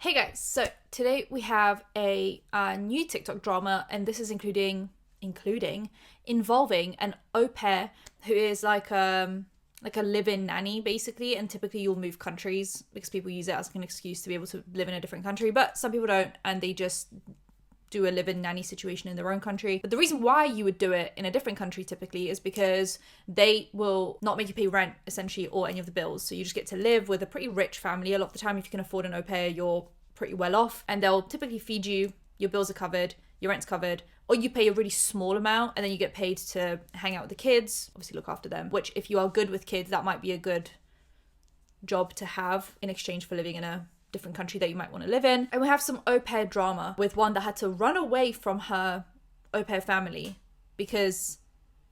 Hey guys, so today we have a new TikTok drama, and this is involving an au pair who is like a live-in nanny basically, and typically you'll move countries because people use it as an excuse to be able to live in a different country, but some people don't, and they just do a live-in nanny situation in their own country. But the reason why you would do it in a different country typically is because they will not make you pay rent essentially or any of the bills. So you just get to live with a pretty rich family. A lot of the time, if you can afford an au pair, you're pretty well off, and they'll typically feed you, your bills are covered, your rent's covered, or you pay a really small amount and then you get paid to hang out with the kids, obviously look after them, which if you are good with kids, that might be a good job to have in exchange for living in a different country that you might want to live in. And we have some au pair drama with one that had to run away from her au pair family because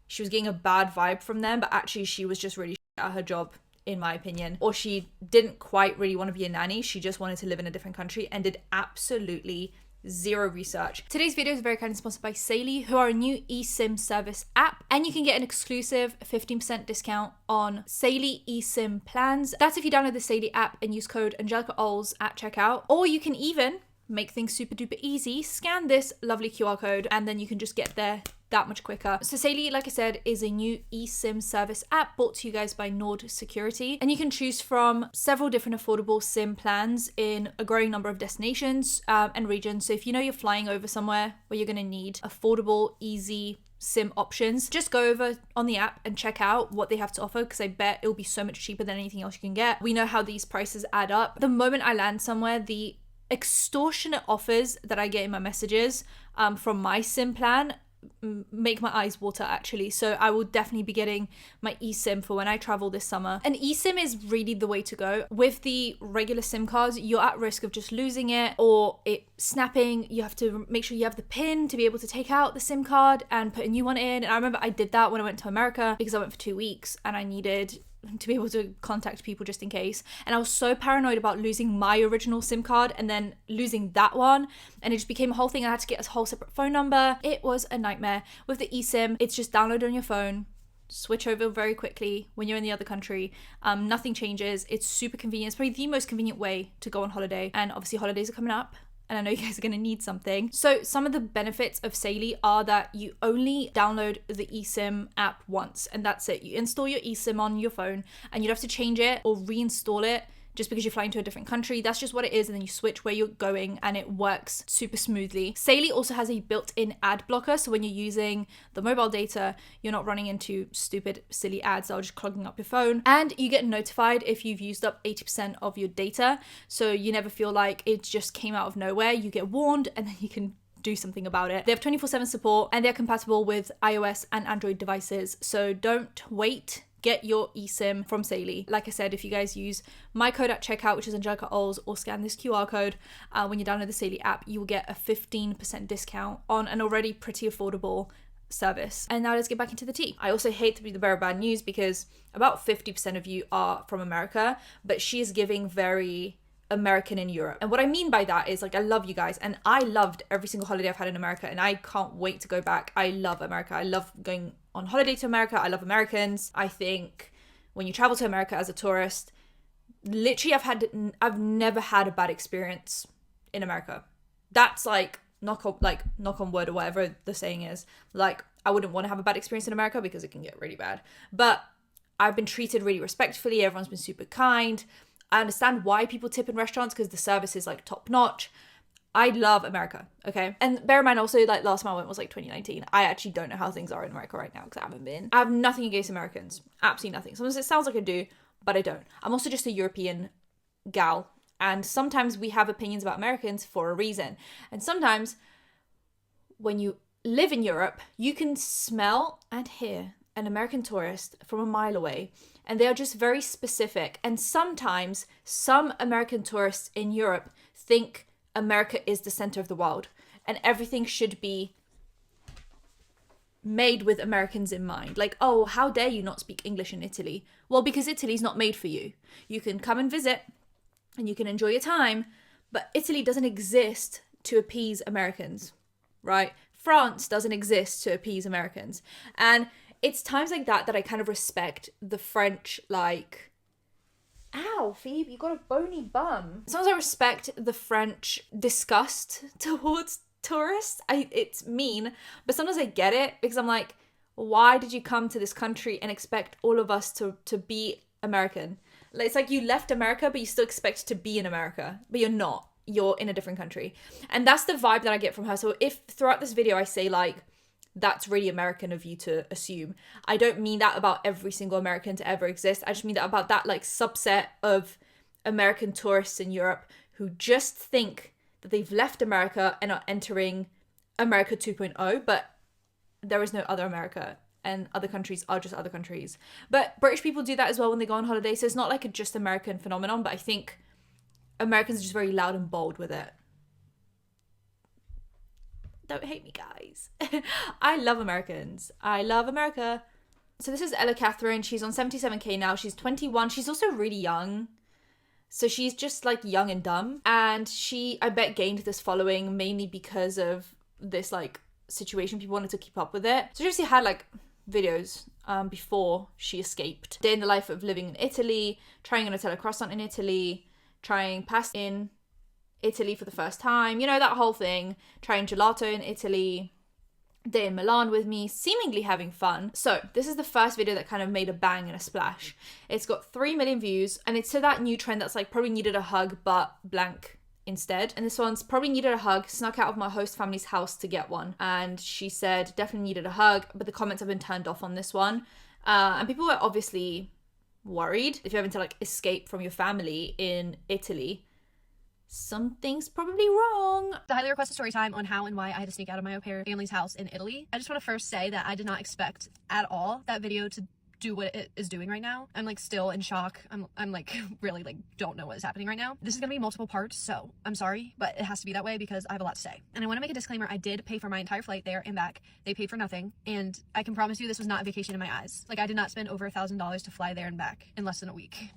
she was getting a bad vibe from them, but actually she was just really at her job, in my opinion. Or she didn't quite really want to be a nanny, she just wanted to live in a different country and did absolutely zero research. Today's video is very kindly sponsored by Saily, who are a new eSIM service app, and you can get an exclusive 15% discount on Saily eSIM plans. That's if you download the Saily app and use code Angelika Oles at checkout, or you can even make things super duper easy, scan this lovely QR code and then you can just get there that much quicker. So Saily, like I said, is a new eSIM service app brought to you guys by Nord Security, and you can choose from several different affordable SIM plans in a growing number of destinations and regions. So if you know you're flying over somewhere where you're going to need affordable, easy SIM options, just go over on the app and check out what they have to offer, because I bet it'll be so much cheaper than anything else you can get. We know how these prices add up. The moment I land somewhere, the extortionate offers that I get in my messages from my SIM plan make my eyes water actually. So I will definitely be getting my eSIM for when I travel this summer. And eSIM is really the way to go. With the regular SIM cards, you're at risk of just losing it or it snapping. You have to make sure you have the PIN to be able to take out the SIM card and put a new one in. And I remember I did that when I went to America because I went for 2 weeks and I needed to be able to contact people just in case. And I was so paranoid about losing my original SIM card and then losing that one. And it just became a whole thing. I had to get a whole separate phone number. It was a nightmare. With the eSIM, it's just download on your phone, switch over very quickly when you're in the other country. Nothing changes. It's super convenient. It's probably the most convenient way to go on holiday. And obviously holidays are coming up, and I know you guys are going to need something. So some of the benefits of Saily are that you only download the eSIM app once, and that's it. You install your eSIM on your phone, and you don't have to change it or reinstall it just because you're flying to a different country. That's just what it is, and then you switch where you're going and it works super smoothly. Saily also has a built-in ad blocker, so when you're using the mobile data, you're not running into stupid, silly ads that are just clogging up your phone. And you get notified if you've used up 80% of your data, so you never feel like it just came out of nowhere. You get warned and then you can do something about it. They have 24/7 support and they're compatible with iOS and Android devices, so don't wait. Get your eSIM from Saily. Like I said, if you guys use my code at checkout, which is Angelika Oles, or scan this QR code when you download the Saily app, you will get a 15% discount on an already pretty affordable service. And now let's get back into the tea. I also hate to be the bearer of bad news because about 50% of you are from America, but she is giving very American in Europe. And what I mean by that is, like, I love you guys and I loved every single holiday I've had in America and I can't wait to go back. I love America. I love going on holiday to America. I love Americans. I think when you travel to America as a tourist, literally I've never had a bad experience in America. That's like knock on wood or whatever the saying is. Like, I wouldn't want to have a bad experience in America because it can get really bad. But I've been treated really respectfully. Everyone's been super kind. I understand why people tip in restaurants because the service is like top notch. I love America, okay? And bear in mind also, like, last time I went was like 2019. I actually don't know how things are in America right now because I haven't been. I have nothing against Americans. Absolutely nothing. Sometimes it sounds like I do, but I don't. I'm also just a European gal. And sometimes we have opinions about Americans for a reason. And sometimes when you live in Europe, you can smell and hear an American tourist from a mile away. And they are just very specific. And sometimes some American tourists in Europe think America is the center of the world and everything should be made with Americans in mind. Like, oh, how dare you not speak English in Italy? Well, because Italy's not made for you. You can come and visit and you can enjoy your time, but Italy doesn't exist to appease Americans, right? France doesn't exist to appease Americans. And it's times like that that I kind of respect the French, like, Ow, Phoebe, you got a bony bum. Sometimes I respect the French disgust towards tourists. It's mean, but sometimes I get it because I'm like, why did you come to this country and expect all of us to be American? It's like you left America, but you still expect to be in America, but you're not. You're in a different country. And that's the vibe that I get from her. So if throughout this video I say like, that's really American of you to assume, I don't mean that about every single American to ever exist. I just mean that about that like subset of American tourists in Europe who just think that they've left America and are entering America 2.0, but there is no other America and other countries are just other countries. But British people do that as well when they go on holiday, so it's not like a just American phenomenon, but I think Americans are just very loud and bold with it. Don't hate me, guys. I love Americans. I love America. So this is Ella Catherine. She's on 77k now. She's 21. She's also really young. So she's just like young and dumb. And she, I bet, gained this following mainly because of this like situation. People wanted to keep up with it. So she obviously had like videos before she escaped. Day in the life of living in Italy, trying a Nutella croissant in Italy, trying pasta in Italy for the first time, you know, that whole thing, trying gelato in Italy, day in Milan with me, seemingly having fun. So this is the first video that kind of made a bang and a splash. It's got 3 million views and it's to that new trend that's like probably needed a hug but blank instead. And this one's probably needed a hug, snuck out of my host family's house to get one. And she said definitely needed a hug, but the comments have been turned off on this one. And people were obviously worried. If you're having to like escape from your family in Italy, something's probably wrong. The highly requested story time on how and why I had to sneak out of my au pair family's house in Italy. I just want to first say that I did not expect at all that video to do what it is doing right now. I'm like still in shock. I'm like really like don't know what is happening right now. This is gonna be multiple parts, so I'm sorry, but it has to be that way because I have a lot to say. And I want to make a disclaimer, I did pay for my entire flight there and back. They paid for nothing, and I can promise you this was not a vacation in my eyes. Like I did not spend over $1,000 to fly there and back in less than a week.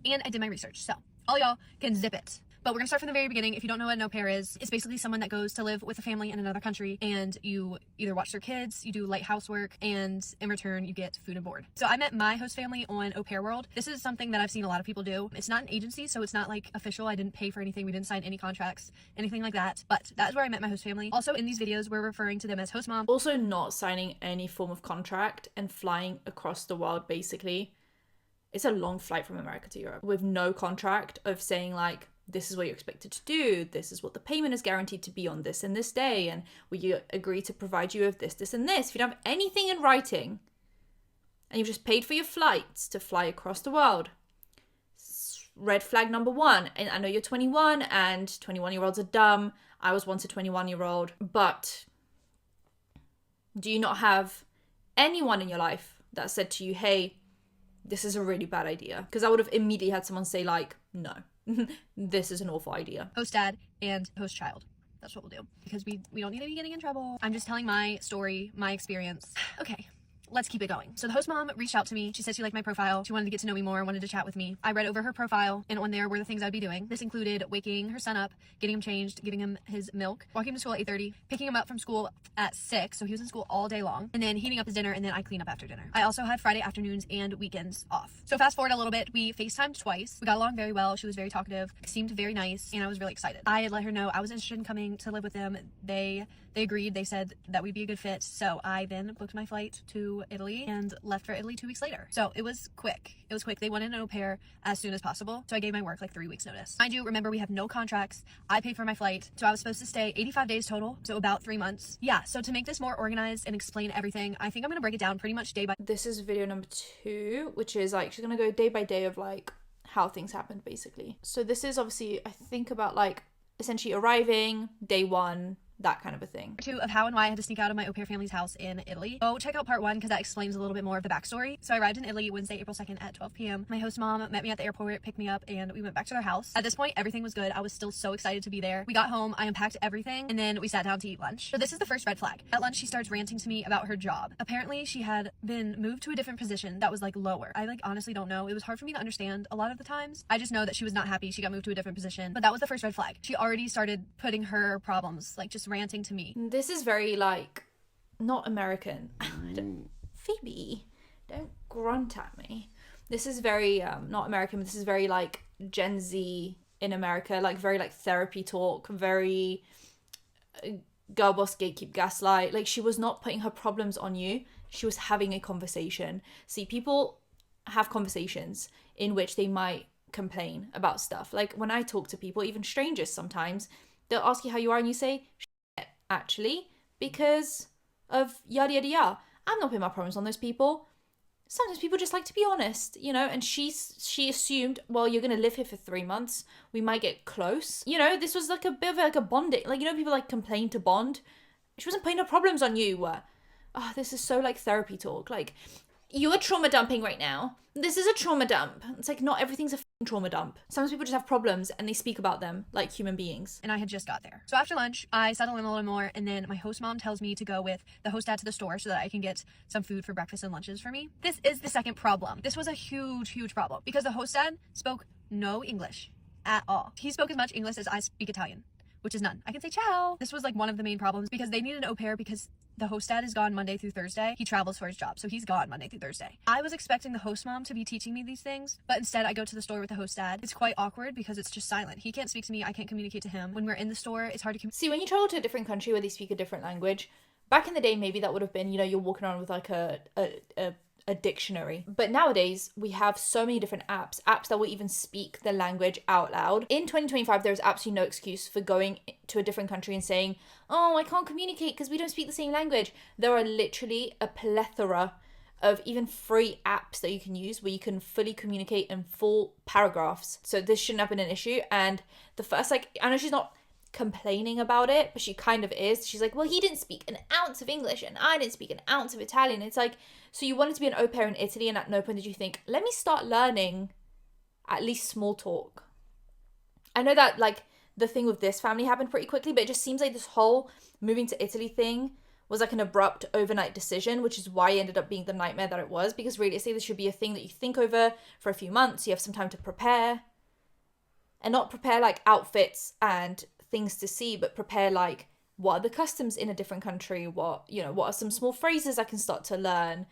And I did my research, so all y'all can zip it. But we're gonna start from the very beginning. If you don't know what an au pair is, it's basically someone that goes to live with a family in another country and you either watch their kids, you do light housework, and in return you get food and board. So I met my host family on Au Pair World. This is something that I've seen a lot of people do. It's not an agency, so it's not like official. I didn't pay for anything. We didn't sign any contracts, anything like that. But that is where I met my host family. Also in these videos, we're referring to them as host mom. Also not signing any form of contract and flying across the world basically. It's a long flight from America to Europe with no contract of saying like, this is what you're expected to do, this is what the payment is guaranteed to be on this and this day, and we agree to provide you with this, this, and this. If you don't have anything in writing, and you've just paid for your flights to fly across the world, red flag number one. And I know you're 21, and 21-year-olds are dumb. I was once a 21-year-old, but do you not have anyone in your life that said to you, hey, this is a really bad idea? Because I would have immediately had someone say like, no. This is an awful idea. Host dad and host child. That's what we'll do because we don't need to be getting in trouble. I'm just telling my story, my experience. Okay. Let's keep it going. So the host mom reached out to me. She said she liked my profile. She wanted to get to know me more, wanted to chat with me. I read over her profile, and on there were the things I'd be doing. This included waking her son up, getting him changed, giving him his milk, walking him to school at 8:30, picking him up from school at 6, so he was in school all day long, and then heating up his dinner, and then I clean up after dinner. I also had Friday afternoons and weekends off. So fast forward a little bit, we FaceTimed twice. We got along very well. She was very talkative, seemed very nice, and I was really excited. I had let her know I was interested in coming to live with them. They agreed. They said that we'd be a good fit. So I then booked my flight to Italy and left for Italy 2 weeks later. So it was quick. It was quick. They wanted an au pair as soon as possible. So I gave my work like 3 weeks notice. Mind you, remember we have no contracts. I paid for my flight. So I was supposed to stay 85 days total. So about 3 months. Yeah. So to make this more organized and explain everything, I think I'm going to break it down pretty much day by. This is video number 2, which is like, she's going to go day by day of like how things happened basically. So this is obviously, I think about like essentially arriving, day 1, that kind of a thing. 2 of how and why I had to sneak out of my au pair family's house in Italy. Go check out part 1 because that explains a little bit more of the backstory. So I arrived in Italy Wednesday, April 2nd at 12 p.m. My host mom met me at the airport, picked me up, and we went back to their house. At this point, everything was good. I was still so excited to be there. We got home, I unpacked everything, and then we sat down to eat lunch. So this is the first red flag. At lunch, she starts ranting to me about her job. Apparently, she had been moved to a different position that was like lower. I like honestly don't know. It was hard for me to understand a lot of the times. I just know that she was not happy. She got moved to a different position, but that was the first red flag. She already started putting her problems, like just ranting to me. This is very like not American. Phoebe, don't grunt at me. This is very not American, but this is very like Gen Z in America, like very like therapy talk, very girl boss gatekeep gaslight. Like, she was not putting her problems on you, she was having a conversation. See, people have conversations in which they might complain about stuff. Like, when I talk to people, even strangers, sometimes they'll ask you how you are and you say, shit, actually, because of yada yada yada. I'm not putting my problems on those people. Sometimes people just like to be honest, you know. And she assumed, well, you're gonna live here for 3 months, we might get close, you know. This was like a bit of like a bonding, like, you know, people like complain to bond. She wasn't putting her problems on you. Oh, this is so like therapy talk. Like, you are trauma dumping right now. This is a trauma dump. It's like, not everything's a trauma dump. Sometimes people just have problems and they speak about them like human beings. And I had just got there. So after lunch, I settle in a little more, and then my host mom tells me to go with the host dad to the store so that I can get some food for breakfast and lunches for me. This is the second problem. This was a huge problem because the host dad spoke no English at all. He spoke as much English as I speak Italian, which is none. I can say ciao. This was like one of the main problems because they needed an au pair because the host dad is gone Monday through Thursday. He travels for his job, so he's gone Monday through Thursday. I was expecting the host mom to be teaching me these things, but instead I go to the store with the host dad. It's quite awkward because it's just silent. He can't speak to me, I can't communicate to him. When we're in the store, it's hard to See, when you travel to a different country where they speak a different language, back in the day, maybe that would have been, you know, you're walking around with like a dictionary. But nowadays, we have so many different apps that will even speak the language out loud. In 2025, there's absolutely no excuse for going to a different country and saying, oh, I can't communicate because we don't speak the same language. There are literally a plethora of even free apps that you can use where you can fully communicate in full paragraphs. So this shouldn't have been an issue. And the first, like, I know she's not complaining about it, but she kind of is. She's like, well, he didn't speak an ounce of English and I didn't speak an ounce of Italian. It's like, so you wanted to be an au pair in Italy, and at no point did you think, let me start learning at least small talk. I know that like the thing with this family happened pretty quickly, but it just seems like this whole moving to Italy thing was like an abrupt overnight decision, which is why it ended up being the nightmare that it was. Because realistically, this should be a thing that you think over for a few months. You have some time to prepare, and not prepare like outfits and things to see, but prepare like, what are the customs in a different country? What are some small phrases I can start to learn?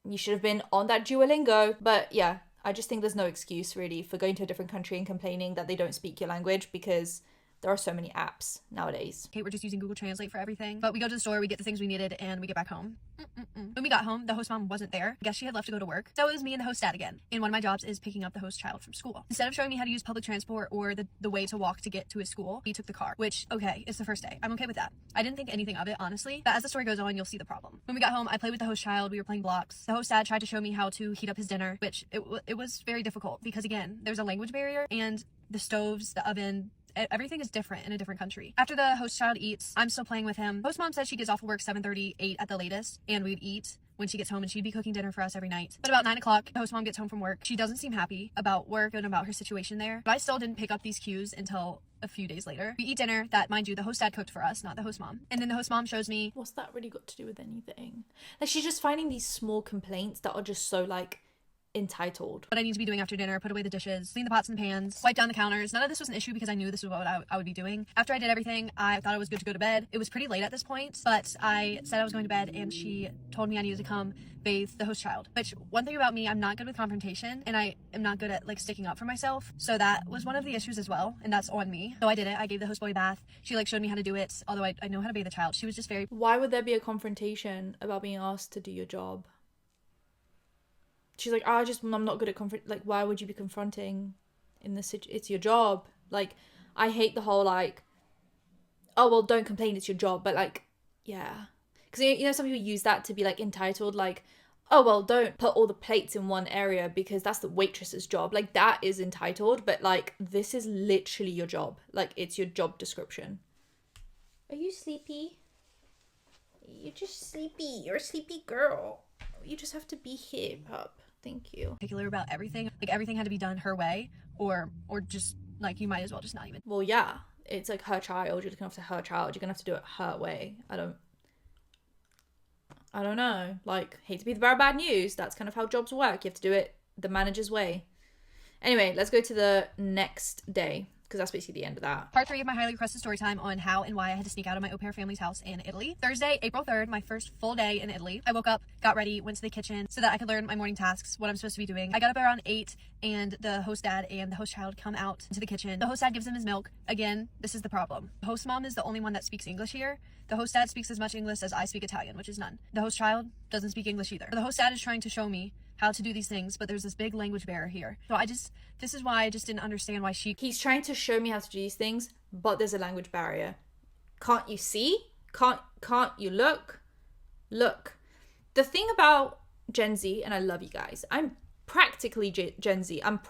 You should have been on that Duolingo. But yeah, I just think there's no excuse really for going to a different country and complaining that they don't speak your language, because there are so many apps nowadays. Okay, we're just using Google Translate for everything. But we go to the store, we get the things we needed, and we get back home. When we got home, the host mom wasn't there. I guess she had left to go to work. So it was me and the host dad again. And one of my jobs is picking up the host child from school. Instead of showing me how to use public transport or the way to walk to get to his school, he took the car, which, okay, it's the first day. I'm okay with that. I didn't think anything of it, honestly. But as the story goes on, you'll see the problem. When we got home, I played with the host child. We were playing blocks. The host dad tried to show me how to heat up his dinner, which it was very difficult because, again, there's a language barrier, and the stoves, the oven, everything is different in a different country. After the host child eats, I'm still playing with him. Host mom said she gets off of work 7:30, 8 at the latest, and we'd eat when she gets home, and she'd be cooking dinner for us every night. But about 9 o'clock, the host mom gets home from work. She doesn't seem happy about work and about her situation there, but I still didn't pick up these cues until a few days later. We eat dinner that, mind you, the host dad cooked for us, not the host mom. And then the host mom shows me, what's that really got to do with anything? Like, she's just finding these small complaints that are just so like entitled. What I need to be doing after dinner: put away the dishes, clean the pots and pans, wipe down the counters. None of this was an issue because I knew this was what I would be doing. After I did everything, I thought it was good to go to bed. It was pretty late at this point, but I said I was going to bed, and she told me I needed to come bathe the host child. Which, one thing about me, I'm not good with confrontation, and I am not good at like sticking up for myself. So that was one of the issues as well, and that's on me. So I did it. I gave the host boy a bath. She like showed me how to do it, although I know how to bathe the child. She was just very... Why would there be a confrontation about being asked to do your job? She's like, I'm not good at like, why would you be confronting in this it's your job. Like, I hate the whole like, oh, well, don't complain, it's your job. But like, yeah. Because, you know, some people use that to be like entitled, like, oh, well, don't put all the plates in one area because that's the waitress's job. Like, that is entitled, but like, this is literally your job. Like, it's your job description. Are you sleepy? You're just sleepy. You're a sleepy girl. You just have to be here, pup. Thank you. Particular about everything. Like, everything had to be done her way, or just like, you might as well just not even. Well, yeah, it's like her child. You're looking after her child. You're gonna have to do it her way. I don't know. Like, hate to be the bearer of bad news. That's kind of how jobs work. You have to do it the manager's way. Anyway, let's go to the next day. because that's basically the end of that. Part 3 of my highly requested story time on how and why I had to sneak out of my au pair family's house in Italy. Thursday, April 3rd, my first full day in Italy. I woke up, got ready, went to the kitchen so that I could learn my morning tasks, what I'm supposed to be doing. I got up around 8 and the host dad and the host child come out into the kitchen. The host dad gives him his milk. Again, this is the problem. The host mom is the only one that speaks English here. The host dad speaks as much English as I speak Italian, which is none. The host child doesn't speak English either. The host dad is trying to show me how to do these things, but there's this big language barrier here. So this is why I just didn't understand why he's trying to show me how to do these things, but there's a language barrier. Can't you see? Can't you look? The thing about Gen Z, and I love you guys, I'm practically Gen Z. I'm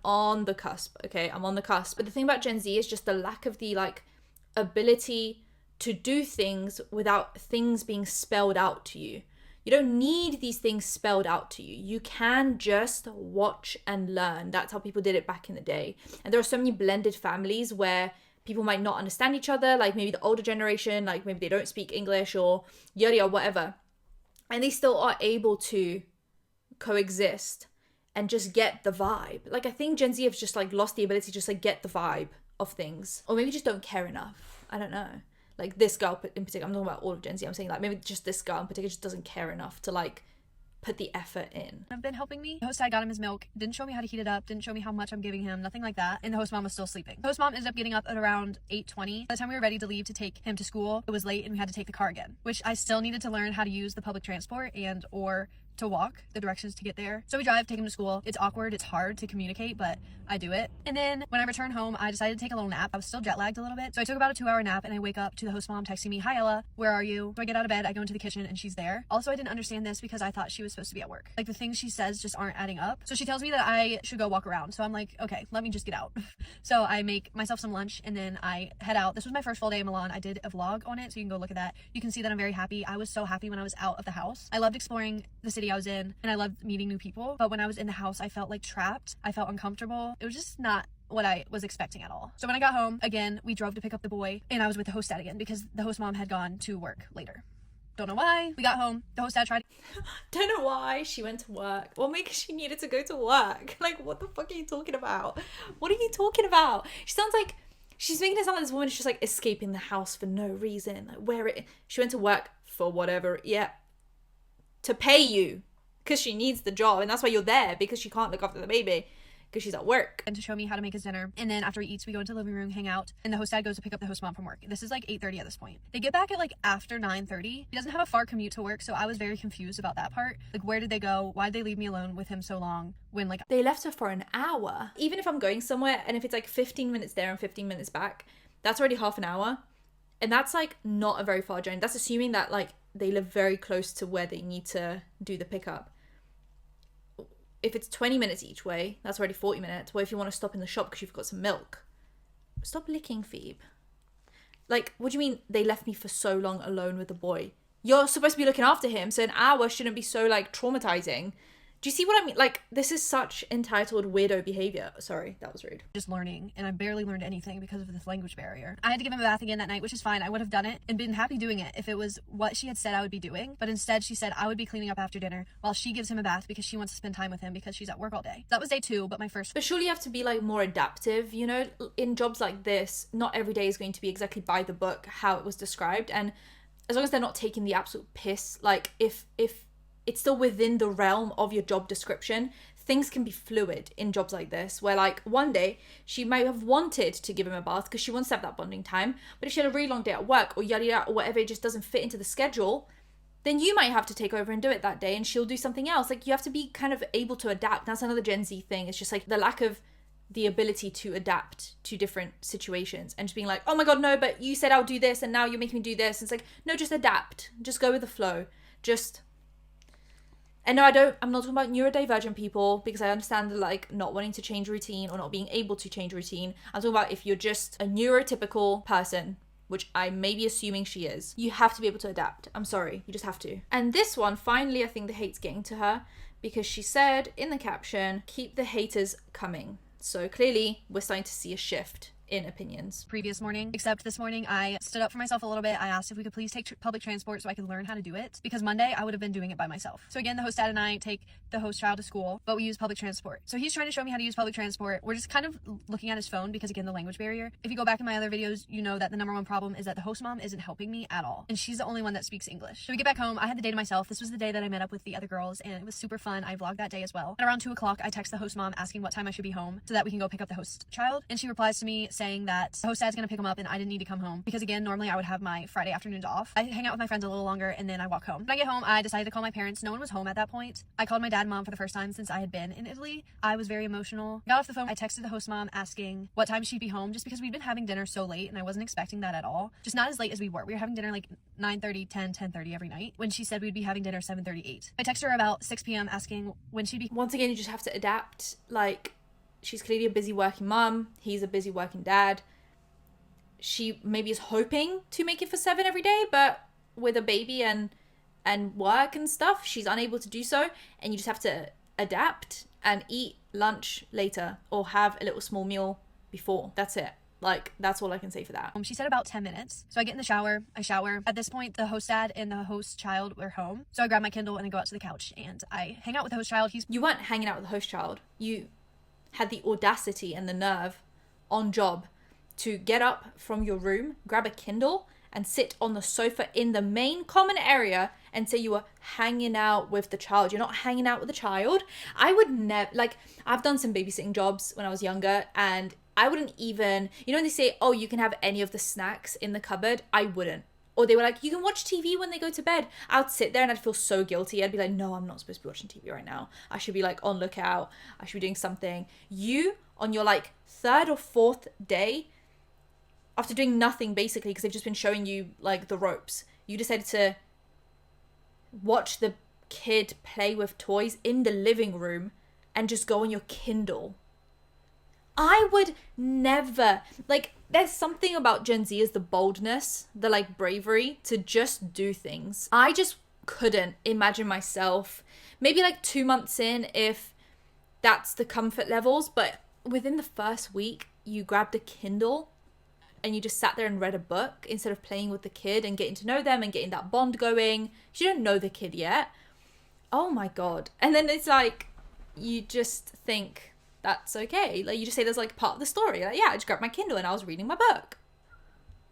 on the cusp, okay? I'm on the cusp. But the thing about Gen Z is just the lack of the ability to do things without things being spelled out to you. You don't need these things spelled out to you. You can just watch and learn. That's how people did it back in the day. And there are so many blended families where people might not understand each other, like maybe the older generation, like maybe they don't speak English or yada or whatever. And they still are able to coexist and just get the vibe. Like, I think Gen Z have just lost the ability to just get the vibe of things. Or maybe just don't care enough. I don't know. Like this girl in particular, I'm talking about all of Gen Z, I'm saying maybe just this girl in particular just doesn't care enough to put the effort in. Have been helping me. The host dad got him his milk, didn't show me how to heat it up, didn't show me how much I'm giving him, nothing like that. And the host mom was still sleeping. The host mom ended up getting up at around 8:20. By the time we were ready to leave to take him to school, it was late and we had to take the car again, which I still needed to learn how to use the public transport and or to walk the directions to get there. So we drive, take him to school. It's awkward, it's hard to communicate, but I do it. And then when I returned home, I decided to take a little nap. I was still jet lagged a little bit. So I took about a 2-hour nap and I wake up to the host mom texting me, "Hi Ella, where are you?" So I get out of bed, I go into the kitchen and she's there. Also, I didn't understand this because I thought she was supposed to be at work. The things she says just aren't adding up. So she tells me that I should go walk around. So I'm like, okay, let me just get out. So I make myself some lunch and then I head out. This was my first full day in Milan. I did a vlog on it, so you can go look at that. You can see that I'm very happy. I was so happy when I was out of the house. I loved exploring the city I was in and I loved meeting new people, but when I was in the house I felt trapped. I felt uncomfortable. It was just not what I was expecting at all. So when I got home, again, we drove to pick up the boy and I was with the host dad again because the host mom had gone to work later. Don't know why. We got home, the host dad tried don't know why she went to work. Well, maybe she needed to go to work. What the fuck are you talking about? What are you talking about? She sounds like she's making it sound like this woman is just escaping the house for no reason. She went to work for whatever, to pay you. Because she needs the job, and that's why you're there, because she can't look after the baby because she's at work. And to show me how to make his dinner. And then after he eats, we go into the living room, hang out, and the host dad goes to pick up the host mom from work. This is 8:30 at this point. They get back at after 9:30. He doesn't have a far commute to work, so I was very confused about that part. Where did they go? Why did they leave me alone with him so long when they left her for an hour? Even if I'm going somewhere and if it's 15 minutes there and 15 minutes back, that's already half an hour. And that's not a very far journey. That's assuming that they live very close to where they need to do the pickup. If it's 20 minutes each way, that's already 40 minutes. What if you want to stop in the shop because you've got some milk? Stop licking, Phoebe. What do you mean they left me for so long alone with the boy? You're supposed to be looking after him, so an hour shouldn't be so traumatizing. Do you see what I mean? This is such entitled weirdo behavior. Sorry, that was rude. Just learning, and I barely learned anything because of this language barrier. I had to give him a bath again that night, which is fine. I would have done it and been happy doing it if it was what she had said I would be doing. But instead, she said I would be cleaning up after dinner while she gives him a bath because she wants to spend time with him because she's at work all day. That was day 2, but my first. But surely you have to be more adaptive, in jobs like this. Not every day is going to be exactly by the book how it was described, and as long as they're not taking the absolute piss, if it's still within the realm of your job description, things can be fluid in jobs like this, where one day she might have wanted to give him a bath because she wants to have that bonding time, but if she had a really long day at work or yada yada or whatever, it just doesn't fit into the schedule, then you might have to take over and do it that day and she'll do something else. You have to be kind of able to adapt. That's another Gen Z thing. It's just the lack of the ability to adapt to different situations and just being oh my god, no, but you said I'll do this and now you're making me do this. It's no, just adapt. Just go with the flow. And no, I'm not talking about neurodivergent people because I understand the not wanting to change routine or not being able to change routine. I'm talking about if you're just a neurotypical person, which I may be assuming she is, you have to be able to adapt. I'm sorry, you just have to. And this one, finally, I think the hate's getting to her because she said in the caption, "Keep the haters coming." So clearly we're starting to see a shift in opinions. Previous morning, except this morning I stood up for myself a little bit. I asked if we could please take public transport so I could learn how to do it, because Monday I would have been doing it by myself. So again, the host dad and I take the host child to school, but we use public transport. So he's trying to show me how to use public transport. We're just kind of looking at his phone because, again, the language barrier. If you go back in my other videos, you know that the number one problem is that the host mom isn't helping me at all, and she's the only one that speaks English. So we get back home. I had the day to myself. This was the day that I met up with the other girls, and it was super fun. I vlogged that day as well. At around 2 o'clock, I text the host mom asking what time I should be home so that we can go pick up the host child, and she replies to me saying that the host dad's gonna pick him up and I didn't need to come home because, again, normally I would have my Friday afternoons off. I hang out with my friends a little longer and then I walk home. When I get home, I decided to call my parents. No one was home at that point. I called my dad and mom for the first time since I had been in Italy. I was very emotional. Got off the phone. I texted the host mom asking what time she'd be home, just because we'd been having dinner so late and I wasn't expecting that at all. Just not as late as we were. We were having dinner like 9:30, 10, 10:30 every night, when she said we'd be having dinner 7:38. I texted her about 6 p.m. asking when she'd be. Once again, you just have to adapt. Like, she's clearly a busy working mom. He's a busy working dad. She maybe is hoping to make it for 7 every day, but with a baby and work and stuff, she's unable to do so, and you just have to adapt and eat lunch later or have a little small meal before. That's it. Like, that's all I can say for that. She said about 10 minutes. So I get in the shower, I shower. At this point, the host dad and the host child were home. So I grab my Kindle and I go out to the couch and I hang out with the host child. You weren't hanging out with the host child. You had the audacity and the nerve on job to get up from your room, grab a Kindle, and sit on the sofa in the main common area and say you were hanging out with the child. You're not hanging out with the child. I would never, like, I've done some babysitting jobs when I was younger, and I wouldn't even, you know, when they say, oh, you can have any of the snacks in the cupboard, I wouldn't. Or they were like, you can watch TV when they go to bed. I'd sit there and I'd feel so guilty. I'd be like, no, I'm not supposed to be watching TV right now. I should be like on lookout. I should be doing something. You, on your like 3rd or 4th day, after doing nothing basically, because they've just been showing you like the ropes, you decided to watch the kid play with toys in the living room and just go on your Kindle. I would never, like, there's something about Gen Z is the boldness, the like bravery to just do things. I just couldn't imagine myself, maybe like 2 months in, if that's the comfort levels, but within the first week, you grabbed a Kindle and you just sat there and read a book instead of playing with the kid and getting to know them and getting that bond going. You don't know the kid yet. Oh my God. And then it's like, you just think that's okay. Like, you just say that's like part of the story. Like, yeah, I just grabbed my Kindle and I was reading my book.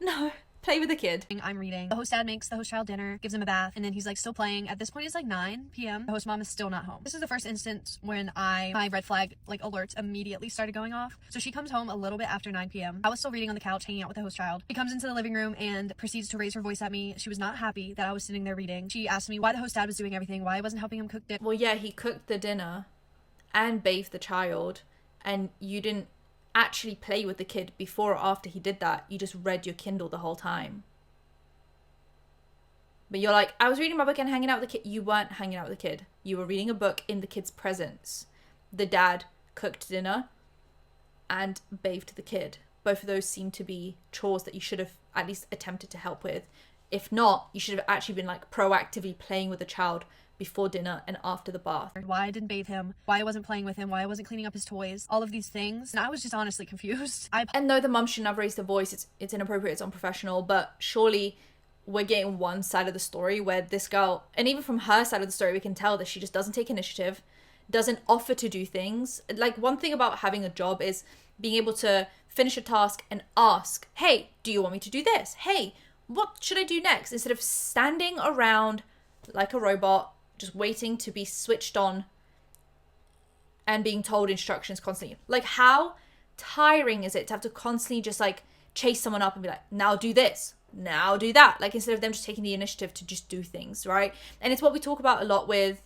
No, play with the kid. I'm reading. The host dad makes the host child dinner, gives him a bath, and then he's like still playing. At this point, it's like 9 p.m. The host mom is still not home. This is the first instance when my red flag like alerts immediately started going off. So she comes home a little bit after 9 p.m. I was still reading on the couch, hanging out with the host child. She comes into the living room and proceeds to raise her voice at me. She was not happy that I was sitting there reading. She asked me why the host dad was doing everything, why I wasn't helping him cook dinner. Well, yeah, he cooked the dinner and bathed the child, and you didn't actually play with the kid before or after he did that. You just read your Kindle the whole time. But you're like, I was reading my book and hanging out with the kid. You weren't hanging out with the kid. You were reading a book in the kid's presence. The dad cooked dinner and bathed the kid. Both of those seem to be chores that you should have at least attempted to help with. If not, you should have actually been like proactively playing with the child before dinner and after the bath. Why I didn't bathe him, why I wasn't playing with him, why I wasn't cleaning up his toys, all of these things. And I was just honestly confused. And no, the mum shouldn't have raised the voice. It's inappropriate, it's unprofessional, but surely we're getting one side of the story where this girl, and even from her side of the story, we can tell that she just doesn't take initiative, doesn't offer to do things. Like, one thing about having a job is being able to finish a task and ask, hey, do you want me to do this? Hey, what should I do next? Instead of standing around like a robot, just waiting to be switched on and being told instructions constantly. Like, how tiring is it to have to constantly just like chase someone up and be like, now do this, now do that. Like, instead of them just taking the initiative to just do things, right? And it's what we talk about a lot with,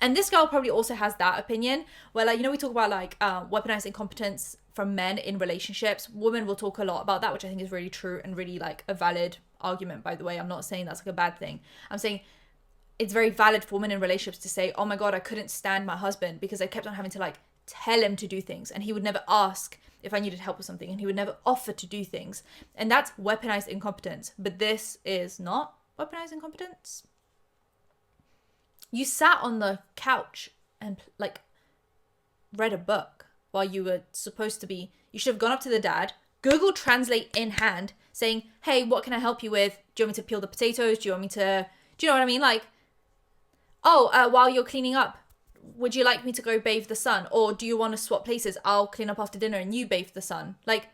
and this girl probably also has that opinion where, like, you know, we talk about like weaponized incompetence from men in relationships. Women will talk a lot about that, which I think is really true and really like a valid argument, by the way. I'm not saying that's like a bad thing. I'm saying it's very valid for women in relationships to say, oh my God, I couldn't stand my husband because I kept on having to like tell him to do things, and he would never ask if I needed help with something, and he would never offer to do things. And that's weaponized incompetence. But this is not weaponized incompetence. You sat on the couch and like read a book while you were supposed to be, you should have gone up to the dad, Google Translate in hand, saying, hey, what can I help you with? Do you want me to peel the potatoes? Do you want me to, do you know what I mean? Like, oh, while you're cleaning up, would you like me to go bathe the son? Or do you want to swap places? I'll clean up after dinner and you bathe the son. Like,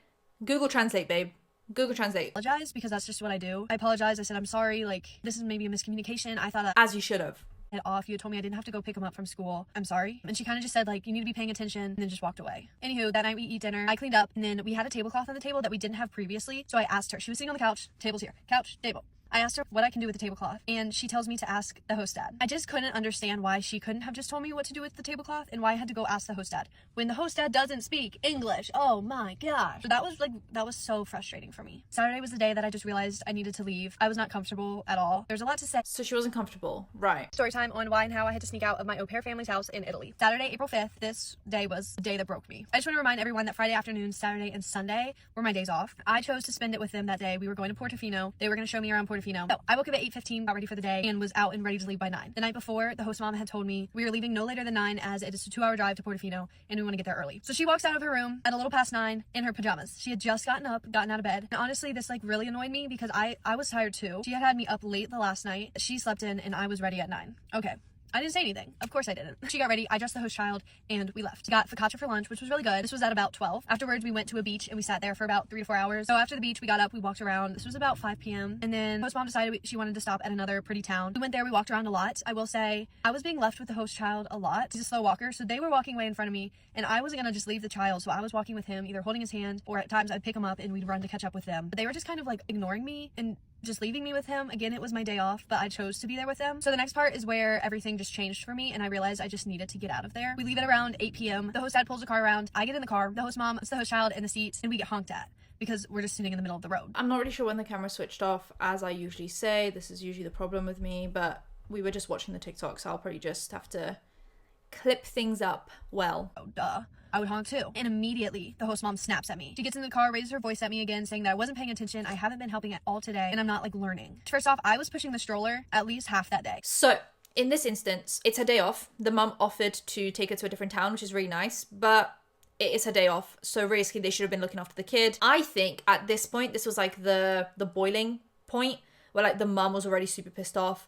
Google Translate, babe. Google Translate. I apologize because that's just what I do. I apologize. I said, I'm sorry. Like, this is maybe a miscommunication. I thought as you should have. It off. You had told me I didn't have to go pick him up from school. I'm sorry. And she kind of just said, like, you need to be paying attention, and then just walked away. Anywho, that night we eat dinner. I cleaned up, and then we had a tablecloth on the table that we didn't have previously. So I asked her. She was sitting on the couch. Table's here. Couch, table. I asked her what I can do with the tablecloth, and she tells me to ask the host dad. I just couldn't understand why she couldn't have just told me what to do with the tablecloth and why I had to go ask the host dad when the host dad doesn't speak English. Oh my gosh. So that was so frustrating for me. Saturday was the day that I just realized I needed to leave. I was not comfortable at all. There's a lot to say. So she wasn't comfortable. Right. Story time on why and how I had to sneak out of my au pair family's house in Italy. Saturday, April 5th, this day was the day that broke me. I just want to remind everyone that Friday afternoon, Saturday, and Sunday were my days off. I chose to spend it with them that day. We were going to Portofino. They were going to show me around Portofino. So I woke up at 8:15, got ready for the day, and was out and ready to leave by 9. The night before, the host mom had told me we were leaving no later than 9 as it is a 2-hour drive to Portofino and we want to get there early. So she walks out of her room at a little past 9 in her pajamas. She had just gotten up, gotten out of bed. And honestly, this like really annoyed me because I was tired too. She had me up late the last night. She slept in and I was ready at 9. Okay. I didn't say anything. Of course I didn't. She got ready, I dressed the host child, and we left. Got focaccia for lunch, which was really good. This was at about 12. Afterwards, we went to a beach and we sat there for about 3 to 4 hours. So after the beach, we got up, we walked around. This was about 5 p.m. And then host mom decided she wanted to stop at another pretty town. We went there, we walked around a lot. I will say, I was being left with the host child a lot. He's a slow walker, so they were walking away in front of me, and I wasn't gonna just leave the child, so I was walking with him, either holding his hand, or at times I'd pick him up and we'd run to catch up with them. But they were just kind of like ignoring me and just leaving me with him. Again, it was my day off, but I chose to be there with them. So the next part is where everything just changed for me and I realized I just needed to get out of there. We leave at around 8 p.m. The host dad pulls the car around. I get in the car. The host mom puts the host child in the seats and we get honked at because we're just sitting in the middle of the road. I'm not really sure when the camera switched off, as I usually say. This is usually the problem with me, but we were just watching the TikTok, so I'll probably just have to clip things up well. Oh, duh. I would honk too. And immediately, the host mom snaps at me. She gets in the car, raises her voice at me again, saying that I wasn't paying attention, I haven't been helping at all today, and I'm not, like, learning. First off, I was pushing the stroller at least half that day. So, in this instance, it's her day off. The mum offered to take her to a different town, which is really nice, but it is her day off, so realistically, they should have been looking after the kid. I think, at this point, this was, like, the boiling point, where, like, the mum was already super pissed off.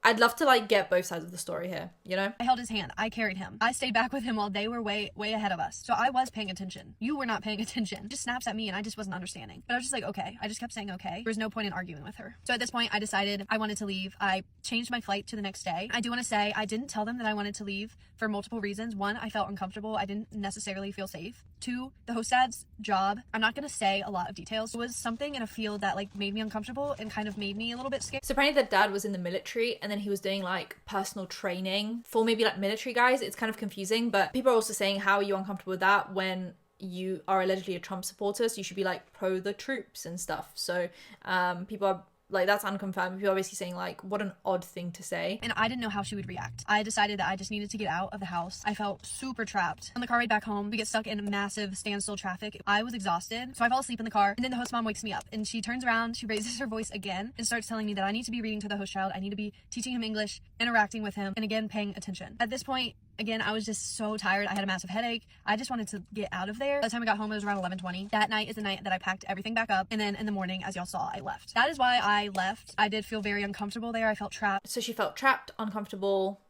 I'd love to, like, get both sides of the story here, you know? I held his hand. I carried him. I stayed back with him while they were way ahead of us. So I was paying attention. You were not paying attention. Just snaps at me and I just wasn't understanding. But I was just like, okay. I just kept saying okay. There was no point in arguing with her. So at this point, I decided I wanted to leave. I changed my flight to the next day. I do want to say I didn't tell them that I wanted to leave for multiple reasons. 1, I felt uncomfortable. I didn't necessarily feel safe. 2, the host dad's job, I'm not going to say a lot of details. It was something in a field that, like, made me uncomfortable and kind of made me a little bit scared. So apparently the dad was in the military and then he was doing, like, personal training for maybe, like, military guys. It's kind of confusing, but people are also saying, how are you uncomfortable with that when you are allegedly a Trump supporter? So you should be, like, pro the troops and stuff. So people are like, that's unconfirmed. People are basically saying, like, what an odd thing to say. And I didn't know how she would react. I decided that I just needed to get out of the house. I felt super trapped. On the car ride back home, we get stuck in massive standstill traffic. I was exhausted, so I fall asleep in the car. And then the host mom wakes me up and she turns around, she raises her voice again and starts telling me that I need to be reading to the host child. I need to be teaching him English, interacting with him, and again, paying attention. At this point, again, I was just so tired. I had a massive headache. I just wanted to get out of there. By the time I got home, it was around 11:20. That night is the night that I packed everything back up. And then in the morning, as y'all saw, I left. That is why I left. I did feel very uncomfortable there. I felt trapped. So she felt trapped, uncomfortable.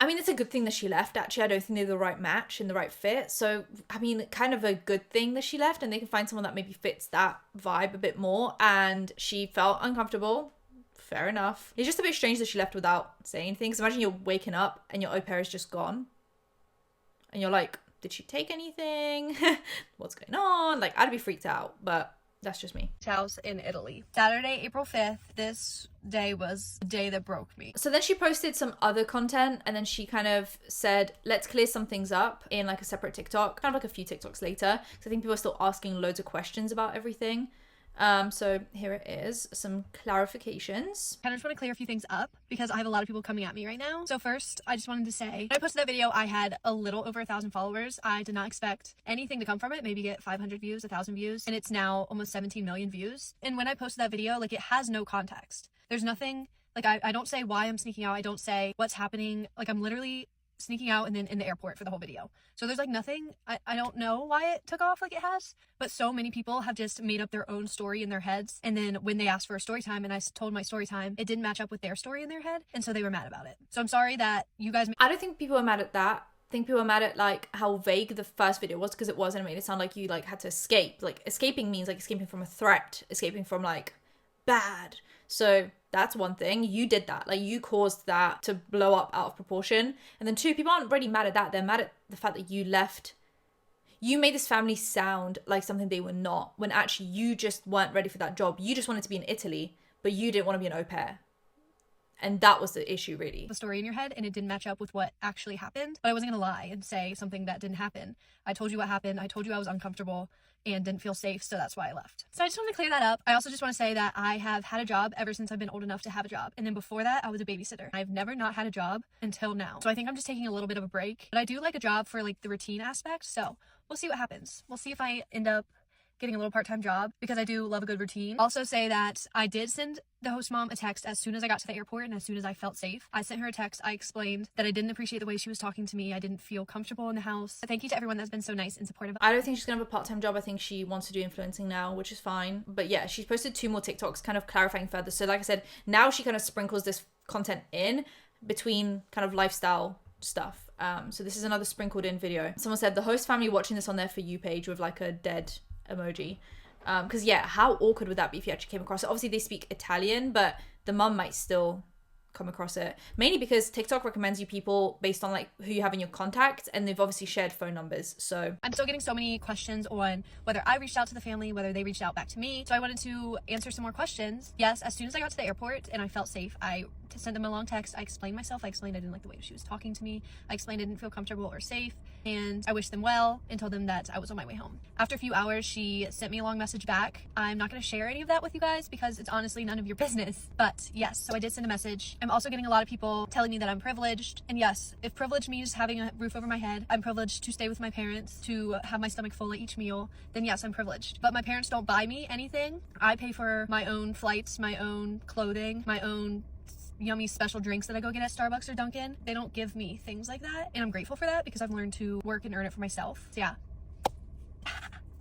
I mean, it's a good thing that she left, actually. I don't think they're the right match and the right fit. So, I mean, kind of a good thing that she left and they can find someone that maybe fits that vibe a bit more. And she felt uncomfortable. Fair enough. It's just a bit strange that she left without saying anything. Because imagine you're waking up and your au pair is just gone. And you're like, did she take anything? What's going on? Like, I'd be freaked out, but that's just me. House in Italy. Saturday, April 5th. This day was the day that broke me. So then she posted some other content and then she kind of said, let's clear some things up in like a separate TikTok. Kind of like a few TikToks later. Because I think people are still asking loads of questions about everything. So here it is, some clarifications. I just want to clear a few things up because I have a lot of people coming at me right now. So first, I just wanted to say, when I posted that video, I had a little over 1,000 followers. I did not expect anything to come from it, maybe get 500 views, 1,000 views, and it's now almost 17 million views. And when I posted that video, like, it has no context. There's nothing, like, I don't say why I'm sneaking out. I don't say what's happening. Like, I'm literally sneaking out and then in the airport for the whole video. So there's like nothing, I don't know why it took off like it has, but so many people have just made up their own story in their heads. And then when they asked for a story time and I told my story time, it didn't match up with their story in their head. And so they were mad about it. So I'm sorry that you guys... I don't think people are mad at that. I think people are mad at like how vague the first video was, because it was, and it made it sound like you like had to escape. Like escaping means like escaping from a threat, escaping from like bad. So that's one thing. You did that. Like you caused that to blow up out of proportion. And then two, people aren't really mad at that. They're mad at the fact that you left. You made this family sound like something they were not, when actually you just weren't ready for that job. You just wanted to be in Italy, but you didn't want to be an au pair. And that was the issue, really. The story in your head, and it didn't match up with what actually happened. But I wasn't gonna lie and say something that didn't happen. I told you what happened. I told you I was uncomfortable and didn't feel safe, so that's why I left. So I just wanted to clear that up. I also just want to say that I have had a job ever since I've been old enough to have a job. And then before that, I was a babysitter. I've never not had a job until now. So I think I'm just taking a little bit of a break. But I do like a job for like the routine aspect. So we'll see what happens. We'll see if I end up getting a little part-time job, because I do love a good routine. Also say that I did send the host mom a text as soon as I got to the airport and as soon as I felt safe. I sent her a text. I explained that I didn't appreciate the way she was talking to me. I didn't feel comfortable in the house. Thank you to everyone that's been so nice and supportive. I don't think she's gonna have a part-time job. I think she wants to do influencing now, which is fine. But yeah, she's posted 2 more TikToks kind of clarifying further. So like I said, now she kind of sprinkles this content in between kind of lifestyle stuff. So this is another sprinkled in video. Someone said the host family watching this on their For You page with like a dead emoji. Because yeah, how awkward would that be if you actually came across it? Obviously they speak Italian, but the mum might still come across it, mainly because TikTok recommends you people based on like who you have in your contacts, and they've obviously shared phone numbers. So I'm still getting so many questions on whether I reached out to the family, whether they reached out back to me. So I wanted to answer some more questions. Yes, as soon as I got to the airport and I felt safe, I sent them a long text. I explained myself. I explained I didn't like the way she was talking to me. I explained I didn't feel comfortable or safe, and I wished them well and told them that I was on my way home. After a few hours, she sent me a long message back. I'm not going to share any of that with you guys because it's honestly none of your business. But yes, so I did send a message. I'm also getting a lot of people telling me that I'm privileged. And yes, if privilege means having a roof over my head, I'm privileged to stay with my parents, to have my stomach full at each meal, then yes, I'm privileged. But my parents don't buy me anything. I pay for my own flights, my own clothing, my own yummy special drinks that I go get at Starbucks or Dunkin'. They don't give me things like that, and I'm grateful for that because I've learned to work and earn it for myself. So yeah,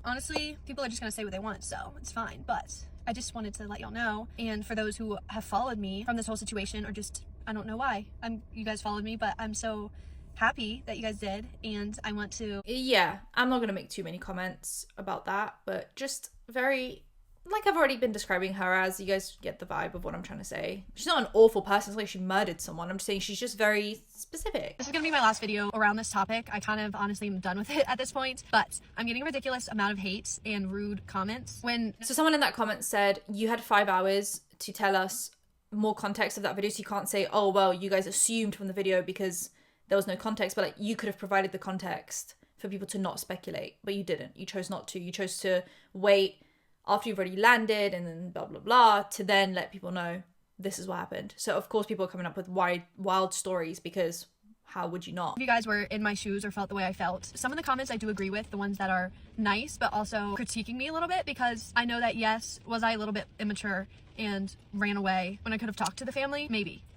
honestly, people are just gonna say what they want, so it's fine. But I just wanted to let y'all know, and for those who have followed me from this whole situation, or just I don't know why you guys followed me, but I'm so happy that you guys did, and I want to... Yeah, I'm not gonna make too many comments about that, but just very... like I've already been describing her as, you guys get the vibe of what I'm trying to say. She's not an awful person. It's like she murdered someone. I'm just saying she's just very specific. This is going to be my last video around this topic. I kind of honestly am done with it at this point, but I'm getting a ridiculous amount of hate and rude comments. So someone in that comment said, you had 5 hours to tell us more context of that video, so you can't say, oh, well, you guys assumed from the video because there was no context, but like you could have provided the context for people to not speculate, but you didn't. You chose not to. You chose to wait after you've already landed and then blah, blah, blah, to then let people know this is what happened. So of course people are coming up with wild stories, because how would you not? If you guys were in my shoes or felt the way I felt, some of the comments I do agree with, the ones that are nice, but also critiquing me a little bit, because I know that yes, was I a little bit immature and ran away when I could have talked to the family?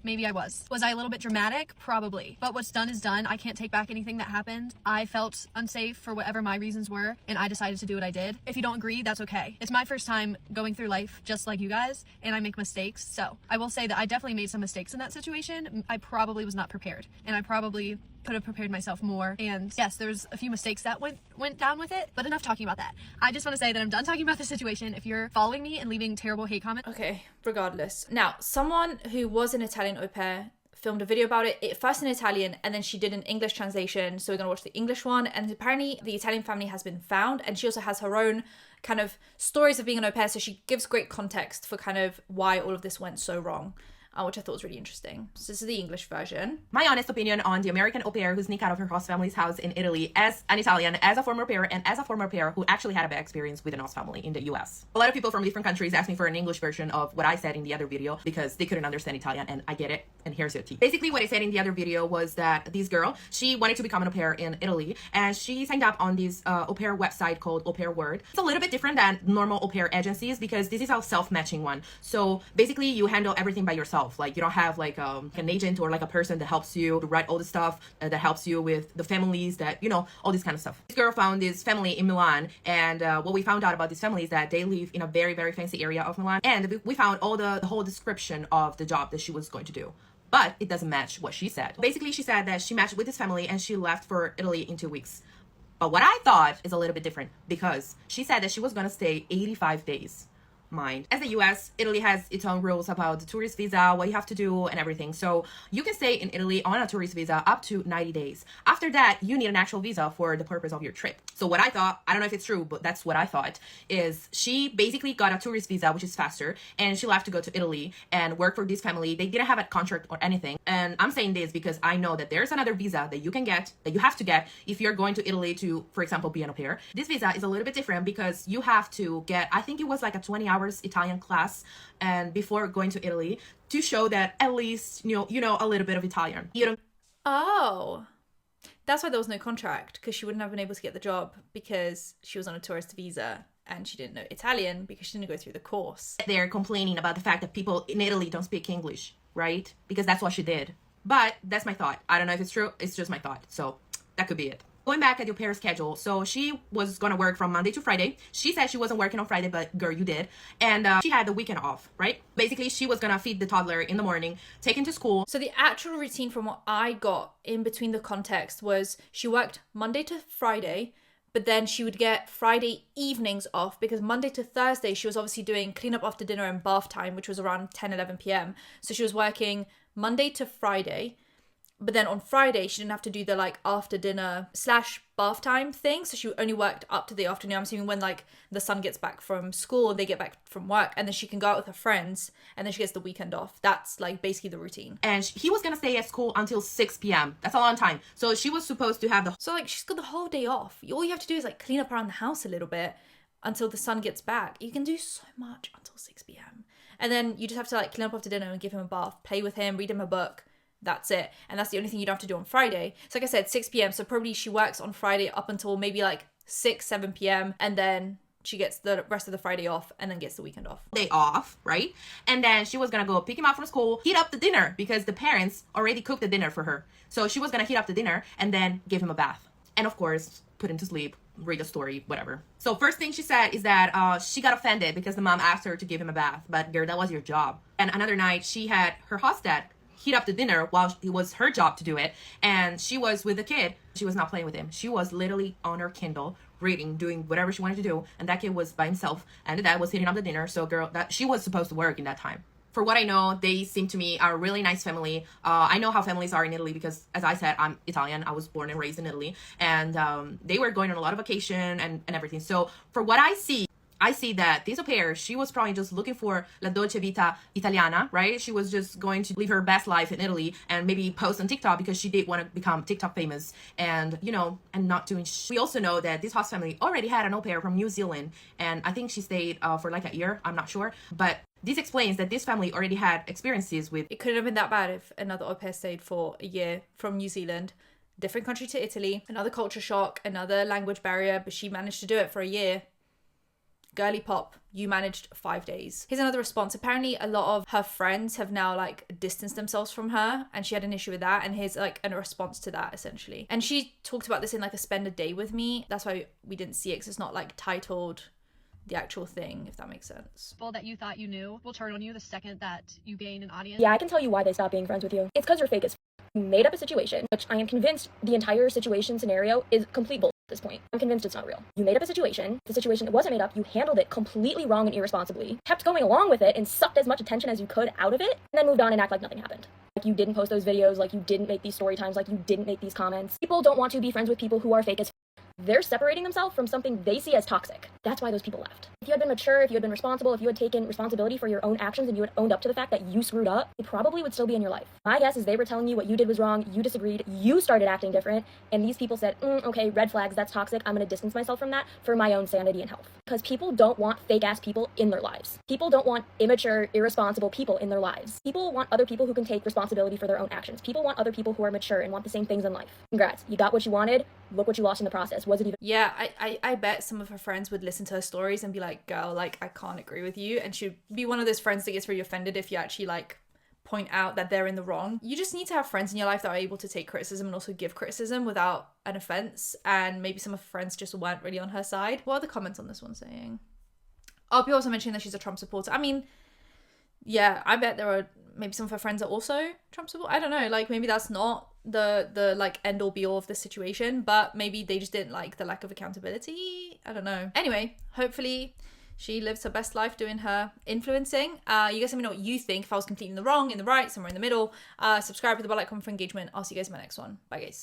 Maybe I was. Was I a little bit dramatic? Probably. But what's done is done. I can't take back anything that happened. I felt unsafe for whatever my reasons were, and I decided to do what I did. If you don't agree, that's okay. It's my first time going through life just like you guys, and I make mistakes. So I will say that I definitely made some mistakes in that situation. I probably was not prepared, and I probably could have prepared myself more. And yes, there's a few mistakes that went down with it, but enough talking about that. I just want to say that I'm done talking about the situation. If you're following me and leaving terrible hate comments. Okay, regardless. Now, someone who was an Italian au pair filmed a video about it, first in Italian, and then she did an English translation. So we're gonna watch the English one. And apparently the Italian family has been found, and she also has her own kind of stories of being an au pair. So she gives great context for kind of why all of this went so wrong. Which I thought was really interesting. So this is the English version. My honest opinion on the American au pair who sneaked out of her host family's house in Italy as an Italian, as a former au pair, and as a former au pair who actually had a bad experience with an host family in the US. A lot of people from different countries asked me for an English version of what I said in the other video because they couldn't understand Italian, and I get it, and here's your tea. Basically what I said in the other video was that this girl, she wanted to become an au pair in Italy, and she signed up on this au pair website called Au Pair World. It's a little bit different than normal au pair agencies because this is a self-matching one. So basically you handle everything by yourself. yourself. Like you don't have like an agent or like a person that helps you to write all the stuff, that helps you with the families, that, you know, all this kind of stuff. This girl found this family in Milan, and what we found out about this family is that they live in a very, very fancy area of Milan, and we found all the whole description of the job that she was going to do. But it doesn't match what she said. Basically, she said that she matched with this family and she left for Italy in 2 weeks. But what I thought is a little bit different, because she said that she was gonna stay 85 days. Mind. As the US, Italy has its own rules about the tourist visa, what you have to do and everything. So you can stay in Italy on a tourist visa up to 90 days. After that, you need an actual visa for the purpose of your trip. So what I thought, I don't know if it's true, but that's what I thought, is she basically got a tourist visa, which is faster, and she left to go to Italy and work for this family. They didn't have a contract or anything. And I'm saying this because I know that there's another visa that you can get, that you have to get if you're going to Italy to, for example, be an au pair. This visa is a little bit different because you have to get, I think it was like a 20 hours Italian class, and before going to Italy, to show that at least you know a little bit of Italian. You don't. Oh, that's why there was no contract, because she wouldn't have been able to get the job because she was on a tourist visa and she didn't know Italian because she didn't go through the course. They're complaining about the fact that people in Italy don't speak English, right? Because that's what she did. But that's my thought. I don't know if it's true. It's just my thought. So that could be it. Going back at your pair schedule, so she was gonna work from Monday to Friday. She said she wasn't working on Friday, but girl, you did. And she had the weekend off, right? Basically, she was gonna feed the toddler in the morning, take him to school. So the actual routine, from what I got in between the context, was she worked Monday to Friday, but then she would get Friday evenings off, because Monday to Thursday she was obviously doing cleanup after dinner and bath time, which was around 10-11 p.m. So she was working Monday to Friday. But then on Friday, she didn't have to do the like after dinner / bath time thing. So she only worked up to the afternoon. I'm assuming when like the son gets back from school, they get back from work, and then she can go out with her friends, and then she gets the weekend off. That's like basically the routine. And he was going to stay at school until 6 p.m. That's a long time. So she was supposed to have the... So like she's got the whole day off. All you have to do is like clean up around the house a little bit until the son gets back. You can do so much until 6 p.m. And then you just have to like clean up after dinner and give him a bath, play with him, read him a book. That's it. And that's the only thing you don't have to do on Friday. So like I said, 6 p.m. So probably she works on Friday up until maybe like 7 p.m. And then she gets the rest of the Friday off and then gets the weekend off. Day off, right? And then she was going to go pick him up from school, heat up the dinner, because the parents already cooked the dinner for her. So she was going to heat up the dinner and then give him a bath. And of course, put him to sleep, read a story, whatever. So first thing she said is that she got offended because the mom asked her to give him a bath. But girl, that was your job. And another night, she had her host dad heat up the dinner while it was her job to do it, and she was with the kid. She was not playing with him. She was literally on her Kindle reading, doing whatever she wanted to do, and that kid was by himself, and the dad was heating up the dinner. So girl, that she was supposed to work in that time. For what I know, they seem to me are a really nice family. I know how families are in Italy because, as I said, I'm Italian. I was born and raised in Italy, and they were going on a lot of vacation and everything. So for what I see that this au pair, she was probably just looking for la dolce vita italiana, right? She was just going to live her best life in Italy and maybe post on TikTok because she did want to become TikTok famous, and, you know, and not doing We also know that this host family already had an au pair from New Zealand, and I think she stayed for like a year, I'm not sure. But this explains that this family already had experiences with... It couldn't have been that bad if another au pair stayed for a year from New Zealand. Different country to Italy, another culture shock, another language barrier, but she managed to do it for a year. Girly pop, you managed 5 days. Here's another response. Apparently a lot of her friends have now like distanced themselves from her, and she had an issue with that, and here's like a response to that essentially. And she talked about this in like a spend a day with me. That's why we didn't see it, because it's not like titled the actual thing, if that makes sense. People that you thought you knew will turn on you the second that you gain an audience. Yeah, I can tell you why they stopped being friends with you. It's because you're fake as You made up a situation, which I am convinced the entire situation scenario is complete bull at this point. I'm convinced it's not real. You made up a situation. The situation that wasn't made up, you handled it completely wrong and irresponsibly, kept going along with it and sucked as much attention as you could out of it, and then moved on and act like nothing happened. Like you didn't post those videos, like you didn't make these story times, like you didn't make these comments. People don't want to be friends with people who are fake as They're separating themselves from something they see as toxic. That's why those people left. If you had been mature, if you had been responsible, if you had taken responsibility for your own actions and you had owned up to the fact that you screwed up, it probably would still be in your life. My guess is they were telling you what you did was wrong, you disagreed, you started acting different, and these people said, okay, red flags, that's toxic, I'm gonna distance myself from that for my own sanity and health. Because people don't want fake-ass people in their lives. People don't want immature, irresponsible people in their lives. People want other people who can take responsibility for their own actions. People want other people who are mature and want the same things in life. Congrats, you got what you wanted, look what you lost in the process. Was it even... Yeah, I bet some of her friends would listen to her stories and be like, girl, like, I can't agree with you. And she'd be one of those friends that gets really offended if you actually, like, point out that they're in the wrong. You just need to have friends in your life that are able to take criticism and also give criticism without an offense. And maybe some of her friends just weren't really on her side. What are the comments on this one saying? Oh, people also mentioning that she's a Trump supporter. I mean, yeah, I bet there are maybe some of her friends are also Trump supporters. I don't know, like maybe that's not the like end all be all of the situation, but maybe they just didn't like the lack of accountability. I don't know. Anyway, hopefully she lives her best life doing her influencing. You guys let me know what you think. If I was completely in the wrong, in the right, somewhere in the middle. Subscribe with the bell icon for engagement. I'll see you guys in my next one. Bye guys.